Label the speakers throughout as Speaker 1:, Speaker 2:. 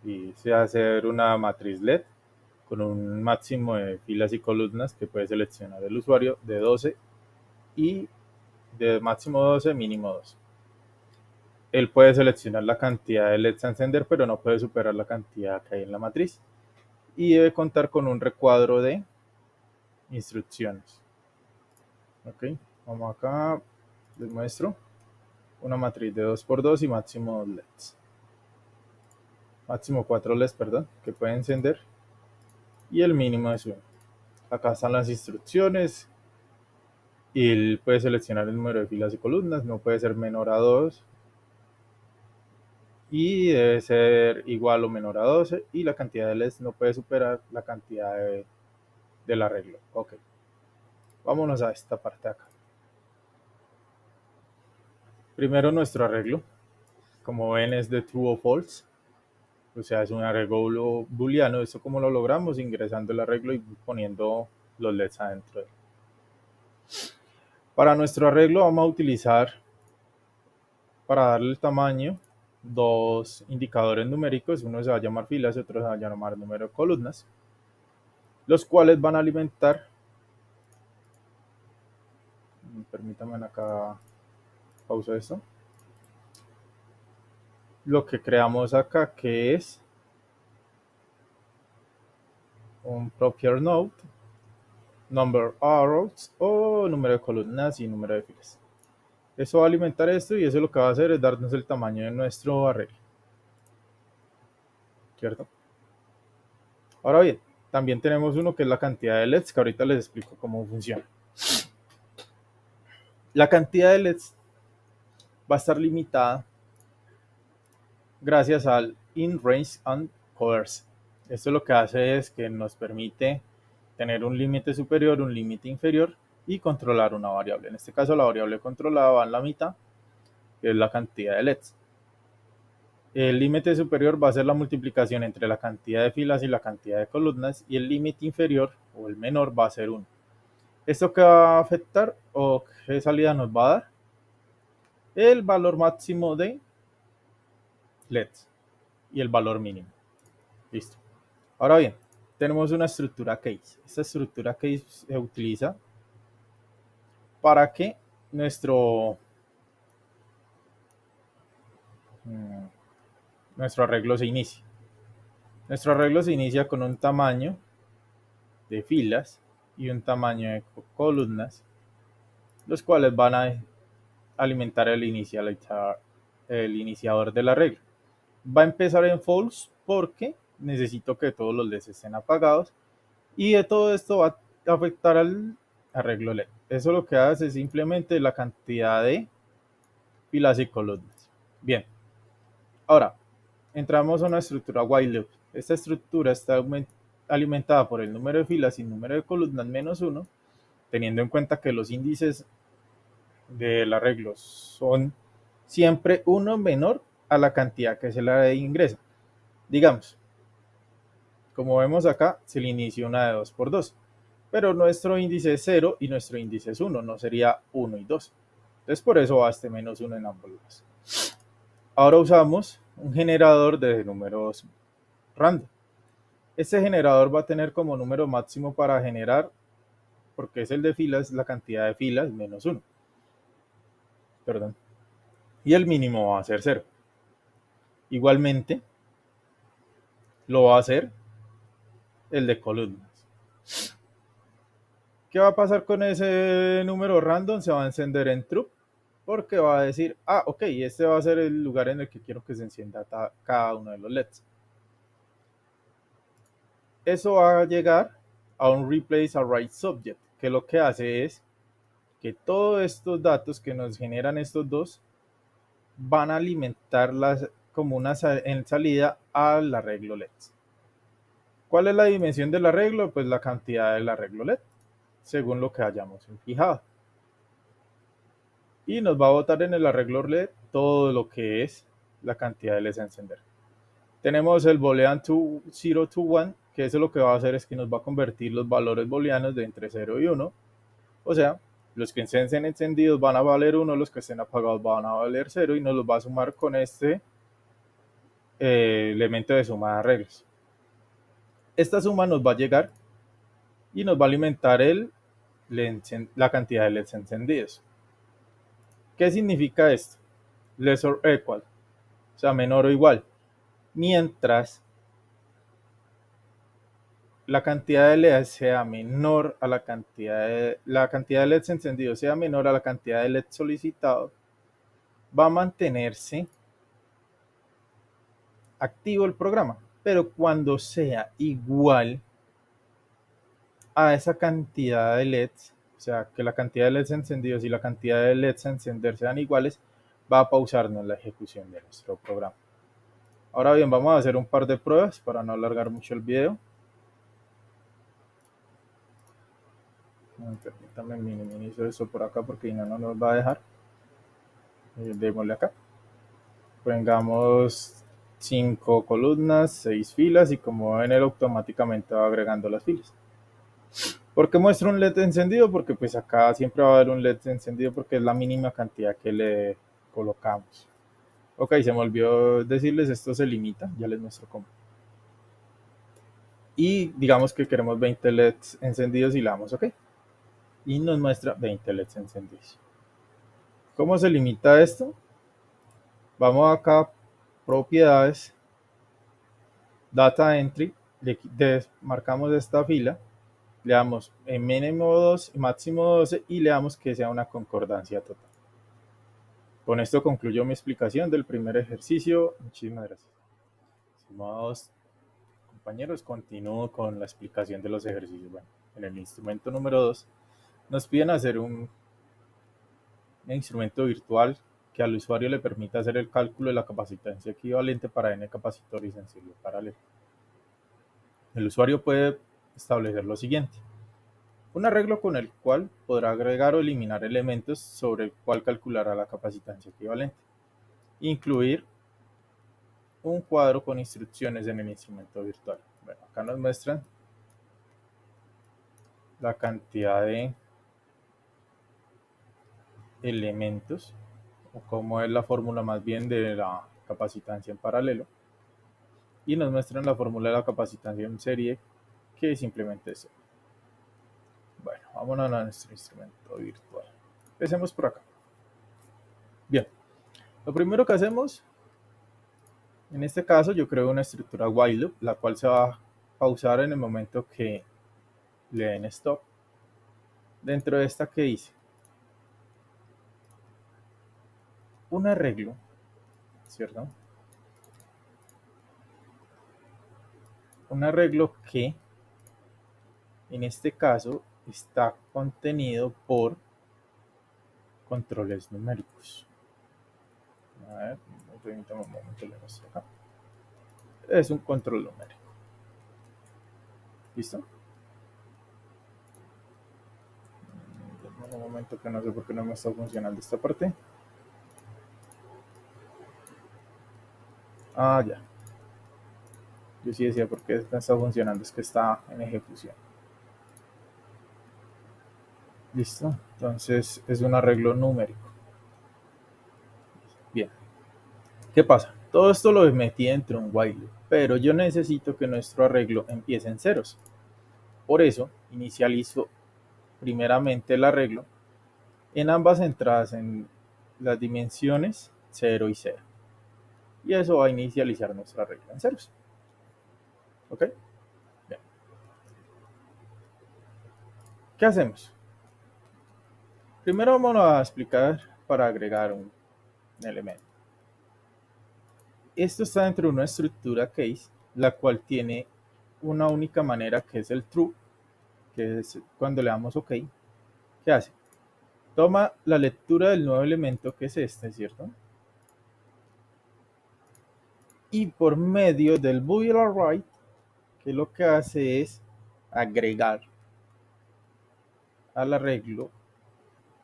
Speaker 1: y se hacer una matriz LED con un máximo de filas y columnas que puede seleccionar el usuario de 12 y de máximo 12, mínimo 12. Él puede seleccionar la cantidad de LEDs a encender, pero no puede superar la cantidad que hay en la matriz. Y debe contar con un recuadro de instrucciones. Ok, vamos acá, les muestro una matriz de 2x2 y máximo 2 LEDs. Máximo 4 LEDs, perdón, que puede encender. Y el mínimo es 1. Acá están las instrucciones. Y él puede seleccionar el número de filas y columnas, no puede ser menor a 2 y debe ser igual o menor a 12 y la cantidad de LEDs no puede superar la cantidad del arreglo. Ok, vámonos a esta parte de acá. Primero nuestro arreglo, como ven es de true o false, o sea es un arreglo booleano. Esto como lo logramos ingresando el arreglo y poniendo los LEDs adentro de él. Para nuestro arreglo vamos a utilizar, para darle el tamaño, dos indicadores numéricos. Uno se va a llamar filas y otro se va a llamar número de columnas, los cuales van a alimentar, permítanme acá, pausa esto, lo que creamos acá, que es un proper node, number of rows o número de columnas y número de filas. Eso va a alimentar esto y eso lo que va a hacer es darnos el tamaño de nuestro arreglo, ¿cierto? Ahora bien, también tenemos uno que es la cantidad de LEDs, que ahorita les explico cómo funciona. La cantidad de LEDs va a estar limitada gracias al in range and colors. Esto lo que hace es que nos permite tener un límite superior, un límite inferior y controlar una variable. En este caso la variable controlada va en la mitad, que es la cantidad de LEDs. El límite superior va a ser la multiplicación entre la cantidad de filas y la cantidad de columnas, y el límite inferior o el menor va a ser 1. ¿Esto qué va a afectar o qué salida nos va a dar? El valor máximo de LEDs y el valor mínimo. Listo. Ahora bien, tenemos una estructura case. Esta estructura case se utiliza para que nuestro arreglo se inicie. Nuestro arreglo se inicia con un tamaño de filas y un tamaño de columnas, los cuales van a alimentar el iniciador del arreglo. Va a empezar en false porque necesito que todos los LEDs estén apagados, y de todo esto va a afectar al arreglo LED. Eso lo que hace es simplemente la cantidad de filas y columnas. Bien, ahora entramos a una estructura while loop. Esta estructura está alimentada por el número de filas y número de columnas menos 1, teniendo en cuenta que los índices del arreglo son siempre uno menor a la cantidad que se le ingresa. Digamos, como vemos acá, se le inicia una de 2x2, pero nuestro índice es 0 y nuestro índice es 1, no sería 1 y 2. Entonces por eso va este menos 1 en ambos lados. Ahora usamos un generador de números random. Este generador va a tener como número máximo para generar, porque es el de filas, la cantidad de filas menos 1. Perdón. Y el mínimo va a ser 0. Igualmente, lo va a hacer el de columnas. ¿Qué va a pasar con ese número random? Se va a encender en true, porque va a decir, ok, este va a ser el lugar en el que quiero que se encienda cada uno de los LEDs. Eso va a llegar a un replace array subject, que lo que hace es que todos estos datos que nos generan estos dos van a alimentarlas como una en salida al arreglo LEDs. ¿Cuál es la dimensión del arreglo? Pues la cantidad del arreglo LED, según lo que hayamos fijado. Y nos va a botar en el arreglo LED todo lo que es la cantidad de LEDs a encender. Tenemos el boolean 0 to 1, que eso lo que va a hacer es que nos va a convertir los valores booleanos de entre 0 y 1. O sea, los que estén encendidos van a valer 1, los que estén apagados van a valer 0, y nos los va a sumar con este elemento de suma de arreglos. Esta suma nos va a llegar y nos va a alimentar la cantidad de LEDs encendidos. ¿Qué significa esto? Less or equal, o sea, menor o igual. Mientras la cantidad de LEDs sea menor a la cantidad de LEDs encendidos sea menor a la cantidad de LEDs solicitado, va a mantenerse activo el programa. Pero cuando sea igual a esa cantidad de LEDs, o sea, que la cantidad de LEDs encendidos y la cantidad de LEDs a encender sean iguales, va a pausarnos la ejecución de nuestro programa. Ahora bien, vamos a hacer un par de pruebas para no alargar mucho el video. Permítame minimizo eso por acá porque no nos va a dejar. Démosle acá. Pongamos 5 columnas, 6 filas y como ven, él automáticamente va agregando las filas. ¿Por qué muestra un LED encendido? Porque pues acá siempre va a haber un LED encendido porque es la mínima cantidad que le colocamos. Ok, se me olvidó decirles, esto se limita, ya les muestro cómo. Y digamos que queremos 20 LEDs encendidos y le damos OK. Y nos muestra 20 LEDs encendidos. ¿Cómo se limita esto? Vamos acá, propiedades, data entry, marcamos esta fila, le damos en mínimo 2 y máximo 12 y le damos que sea una concordancia total. Con esto concluyo mi explicación del primer ejercicio. Muchísimas gracias. Estimados compañeros, continúo con la explicación de los ejercicios. Bueno, en el instrumento número 2 nos piden hacer un instrumento virtual que al usuario le permita hacer el cálculo de la capacitancia equivalente para n capacitor y sensible paralelo. El usuario puede establecer lo siguiente: un arreglo con el cual podrá agregar o eliminar elementos sobre el cual calculará la capacitancia equivalente. Incluir un cuadro con instrucciones en el instrumento virtual. Bueno, acá nos muestran la cantidad de elementos o cómo es la fórmula más bien de la capacitancia en paralelo y nos muestran la fórmula de la capacitancia en serie, que simplemente es. Bueno, vámonos a nuestro instrumento virtual. Empecemos por acá. Bien, lo primero que hacemos, en este caso yo creo una estructura while loop, la cual se va a pausar en el momento que le den stop. Dentro de esta, que hice un arreglo, ¿cierto? Un arreglo que en este caso está contenido por controles numéricos. A ver, permítame un momento, le muestro acá. Es un control numérico. ¿Listo? Un momento, que no sé por qué no me está funcionando esta parte. Ah, ya. Yo sí decía por qué no está funcionando, es que está en ejecución. Listo. Entonces es un arreglo numérico. Bien. ¿Qué pasa? Todo esto lo metí dentro de un while loop, pero yo necesito que nuestro arreglo empiece en ceros. Por eso inicializo primeramente el arreglo en ambas entradas, en las dimensiones 0 y 0. Y eso va a inicializar nuestra arreglo en ceros. ¿Ok? Bien. ¿Qué hacemos? Primero vamos a explicar para agregar un elemento. Esto está dentro de una estructura case, la cual tiene una única manera, que es el true, que es cuando le damos OK. ¿Qué hace? Toma la lectura del nuevo elemento, que es este, ¿cierto? Y por medio del boolean array, que lo que hace es agregar al arreglo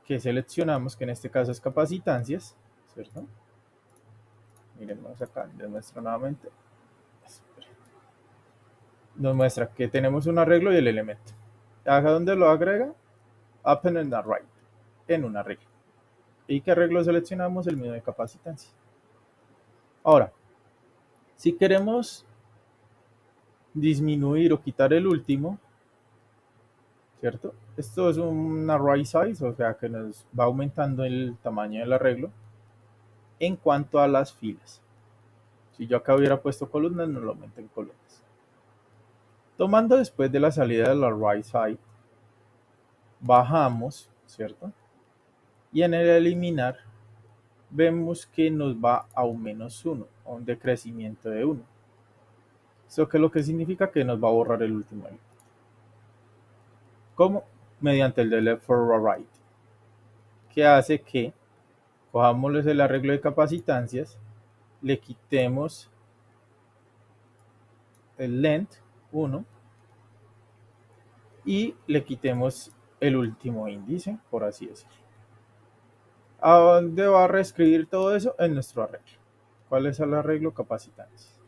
Speaker 1: que seleccionamos, que en este caso es capacitancias, ¿cierto? Miren, vamos acá, les muestro nuevamente. Nos muestra que tenemos un arreglo y el elemento. ¿A dónde lo agrega? Append and array, en un arreglo. ¿Y qué arreglo seleccionamos? El mío de capacitancia. Ahora, Si queremos disminuir o quitar el último, ¿cierto? Esto es un array size, o sea que nos va aumentando el tamaño del arreglo en cuanto a las filas. Si yo acá hubiera puesto columnas, nos lo aumenta en columnas. Tomando después de la salida del array size, bajamos, ¿cierto? Y en el eliminar, vemos que nos va a un -1, a un decrecimiento de 1. Eso que lo que significa que nos va a borrar el último elemento. ¿Cómo? Mediante el de left for right, que hace que cojamos el arreglo de capacitancias, le quitemos el length 1 y le quitemos el último índice, por así decirlo. ¿A dónde va a reescribir todo eso? En nuestro arreglo. ¿Cuál es el arreglo? Capacitancias.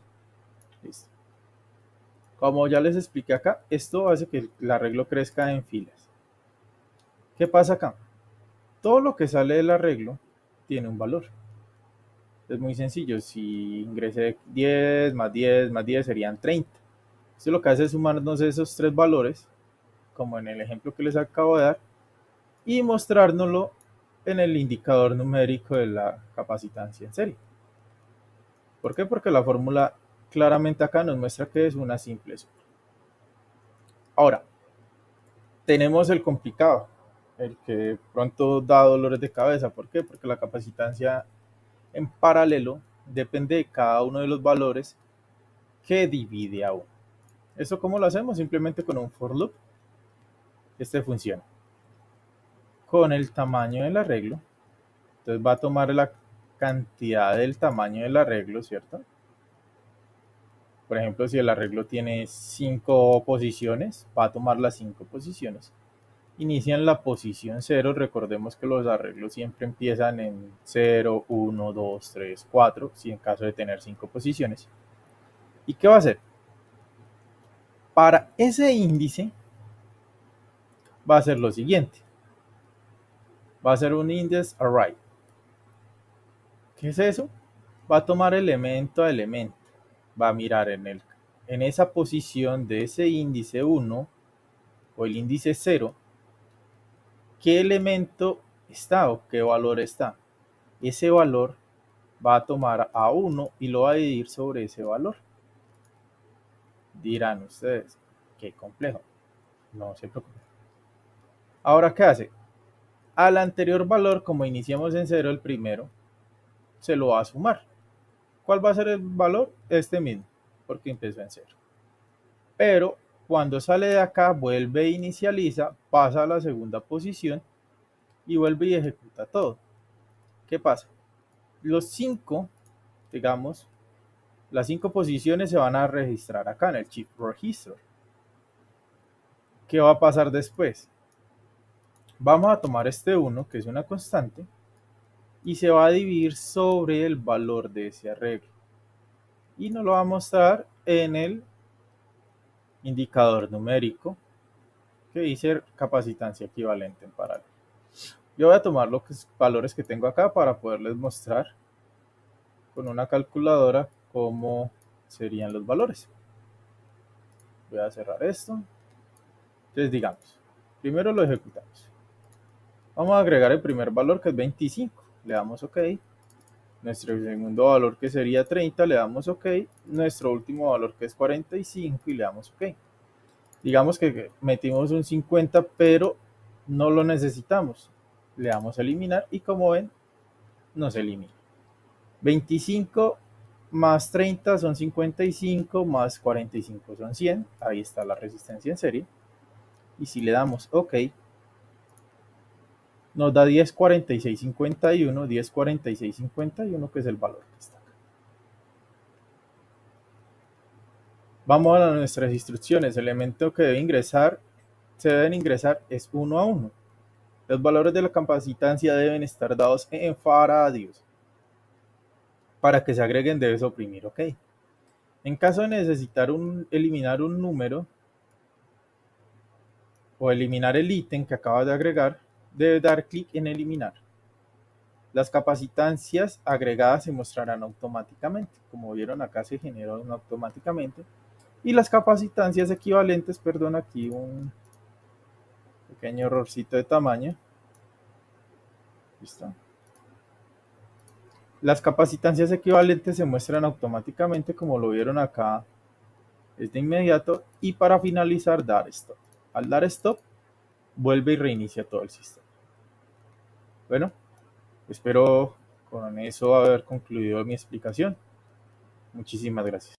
Speaker 1: Listo. Como ya les expliqué acá, esto hace que el arreglo crezca en filas. ¿Qué pasa acá? Todo lo que sale del arreglo tiene un valor. Es muy sencillo. Si ingresé 10 más 10 más 10 serían 30. Esto lo que hace es sumarnos esos tres valores, como en el ejemplo que les acabo de dar, y mostrárnoslo en el indicador numérico de la capacitancia en serie. ¿Por qué? Porque la fórmula claramente acá nos muestra que es una simple suma. Ahora, tenemos el complicado, el que pronto da dolores de cabeza. ¿Por qué? Porque la capacitancia en paralelo depende de cada uno de los valores que divide a uno. ¿Eso cómo lo hacemos? Simplemente con un for loop. Este funciona con el tamaño del arreglo. Entonces va a tomar la cantidad del tamaño del arreglo, ¿cierto? Por ejemplo, si el arreglo tiene 5 posiciones, va a tomar las 5 posiciones. Inicia en la posición 0. Recordemos que los arreglos siempre empiezan en 0, 1, 2, 3, 4, si en caso de tener 5 posiciones. ¿Y qué va a hacer? Para ese índice va a hacer lo siguiente. Va a ser un index array. ¿Qué es eso? Va a tomar elemento a elemento. Va a mirar en esa posición de ese índice 1 o el índice 0, qué elemento está o qué valor está. Ese valor va a tomar a 1 y lo va a dividir sobre ese valor. Dirán ustedes, qué complejo. No se preocupen. Ahora, ¿qué hace? Al anterior valor, como iniciamos en 0, el primero, se lo va a sumar. ¿Cuál va a ser el valor? Este mismo, porque empezó en 0. Pero cuando sale de acá, vuelve e inicializa, pasa a la segunda posición y vuelve y ejecuta todo. ¿Qué pasa? Los 5, digamos, las 5 posiciones se van a registrar acá en el chip register. ¿Qué va a pasar después? Vamos a tomar este 1, que es una constante, y se va a dividir sobre el valor de ese arreglo. Y nos lo va a mostrar en el indicador numérico que dice capacitancia equivalente en paralelo. Yo voy a tomar los valores que tengo acá para poderles mostrar con una calculadora cómo serían los valores. Voy a cerrar esto. Entonces, digamos, primero lo ejecutamos. Vamos a agregar el primer valor, que es 25. Le damos OK. Nuestro segundo valor, que sería 30, le damos OK. Nuestro último valor, que es 45, y le damos OK. Digamos que metimos un 50, pero no lo necesitamos. Le damos a eliminar y, como ven, no se elimina. 25 más 30 son 55, más 45 son 100. Ahí está la resistencia en serie. Y si le damos OK, nos da 104651, 104651, que es el valor que está acá. Vamos a nuestras instrucciones. El elemento que se deben ingresar es 1 a 1. Los valores de la capacitancia deben estar dados en faradios. Para que se agreguen debes oprimir OK. En caso de necesitar eliminar un número o eliminar el ítem que acabas de agregar, debes dar clic en eliminar. Las capacitancias agregadas se mostrarán automáticamente. Como vieron acá se generan automáticamente. Y las capacitancias equivalentes, perdón, aquí un pequeño errorcito de tamaño. ¿Listo? Las capacitancias equivalentes se muestran automáticamente, como lo vieron acá, es de inmediato. Y para finalizar, dar stop. Al dar stop, vuelve y reinicia todo el sistema. Bueno, espero con eso haber concluido mi explicación. Muchísimas gracias.